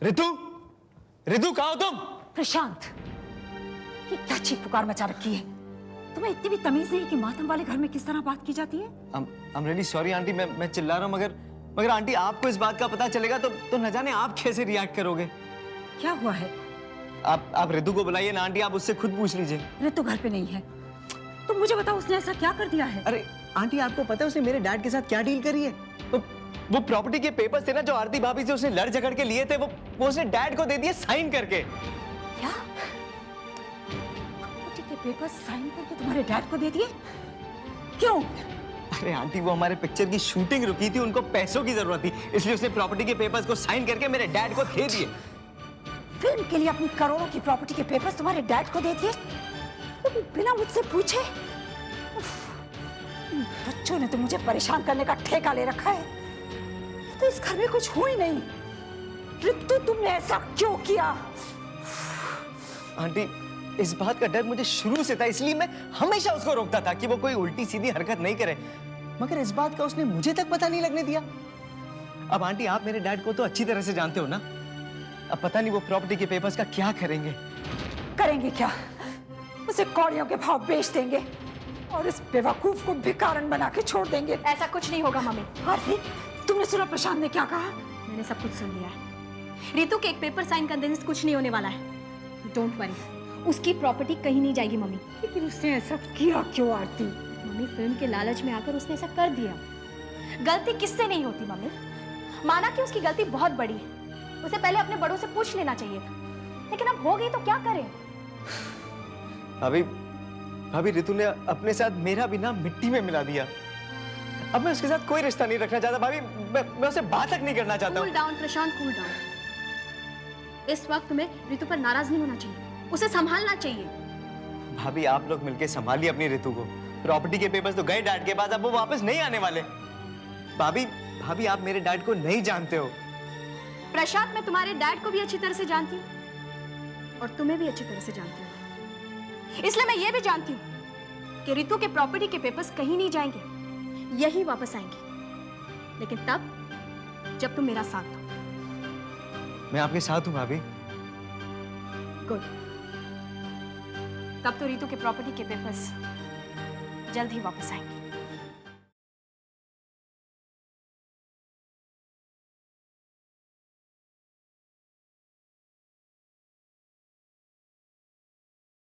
रितु, रितु कहाँ हो तुम? प्रशांत, ये क्या चीख पुकार मचा रखी है? तुम्हें इतनी भी तमीज नहीं कि मातम वाले घर में किस तरह बात की जाती है? I'm really sorry आंटी, मैं चिल्ला रहा हूँ, मगर आंटी आपको इस बात का पता चलेगा तो न जाने आप कैसे रिएक्ट करोगे। क्या हुआ है? आप रितु को बुलाइए ना आंटी, आप उससे खुद पूछ लीजिए। रितु घर पे नहीं है। तुम मुझे बताओ उसने ऐसा क्या कर दिया है? अरे आंटी, आपको पता है उसने मेरे डैड के साथ क्या डील करी है? वो प्रॉपर्टी के पेपर्स थे ना जो आरती भाभी से उसने लड़ झगड़ के लिए थे, वो उसने डैड को दे दिए साइन करके। क्या? प्रॉपर्टी के पेपर्स साइन करके तुम्हारे डैड को दे दिए? क्यों? अरे आंटी, वो हमारे पिक्चर की शूटिंग रुकी थी, उनको पैसों की जरूरत थी, इसलिए उसने प्रॉपर्टी के पेपर्स को साइन करके मेरे डैड को दे दिए। फिल्म के लिए अपनी करोड़ों की प्रॉपर्टी के पेपर्स तुम्हारे डैड को दे दिए, वो भी बिना मुझसे पूछे? बच्चों ने तो मुझे परेशान करने का ठेका ले रखा है। तो इस घर में कुछ हुई नहीं। रितु, तुमने ऐसा क्यों किया? आंटी, इस बात का डर मुझे शुरू से था, इसलिए मैं हमेशा उसको रोकता था कि वो कोई उल्टी सीधी हरकत नहीं करे, मगर इस बात का उसने मुझे तक पता नहीं लगने दिया। अब आंटी, आप मेरे डैड को तो अच्छी तरह से जानते हो ना, अब पता नहीं वो प्रॉपर्टी के पेपर्स का क्या करेंगे। करेंगे क्या? उसे कौड़ियों के भाव बेच देंगे और इस बेवकूफ को भिखारन बना के छोड़ देंगे। ऐसा कुछ नहीं होगा मम्मी। आरती, तुमने सुना प्रशांत ने क्या कहा? मैंने सब कुछ सुन लिया है। रितु के एक पेपर साइन कर देने से कुछ नहीं होने वाला है। डोंट वरी, उसकी प्रॉपर्टी कहीं नहीं जाएगी मम्मी। लेकिन उसने ऐसा किया क्यों आरती? मम्मी, फिल्म के लालच में आकर उसने ऐसा कर दिया। गलती किससे नहीं होती मम्मी? माना कि उसकी गलती बहुत बड़ी है, उसे पहले अपने बड़ों से पूछ लेना चाहिए था, लेकिन अब हो गई तो क्या करें? भाभी, रितु ने अपने साथ मेरा भी नाम मिट्टी में मिला दिया। अब मैं उसके साथ कोई रिश्ता नहीं रखना चाहता भाभी, मैं उससे बात तक नहीं करना चाहता। कूल डाउन प्रशांत, कूल डाउन। इस वक्त तुम्हें रितु पर नाराज नहीं होना चाहिए, उसे संभालना चाहिए। भाभी, आप लोग मिलके संभालिए अपनी रितु को। प्रॉपर्टी के पेपर्स तो गए डैड के पास, अब वो वापस नहीं आने वाले। भाभी, आप मेरे डैड को नहीं जानते हो। प्रशांत, मैं तुम्हारे डैड को भी अच्छी तरह से जानती हूँ और तुम्हें भी अच्छी तरह से जानती हूँ, इसलिए मैं ये भी जानती हूँ कि रितु के प्रॉपर्टी के पेपर्स कहीं नहीं जाएंगे, यही वापस आएंगे, लेकिन तब जब तुम मेरा साथ दो। मैं आपके साथ हूँ भाभी। गुड। तब तो रितु के प्रॉपर्टी के पेपर्स जल्द ही वापस आएंगे।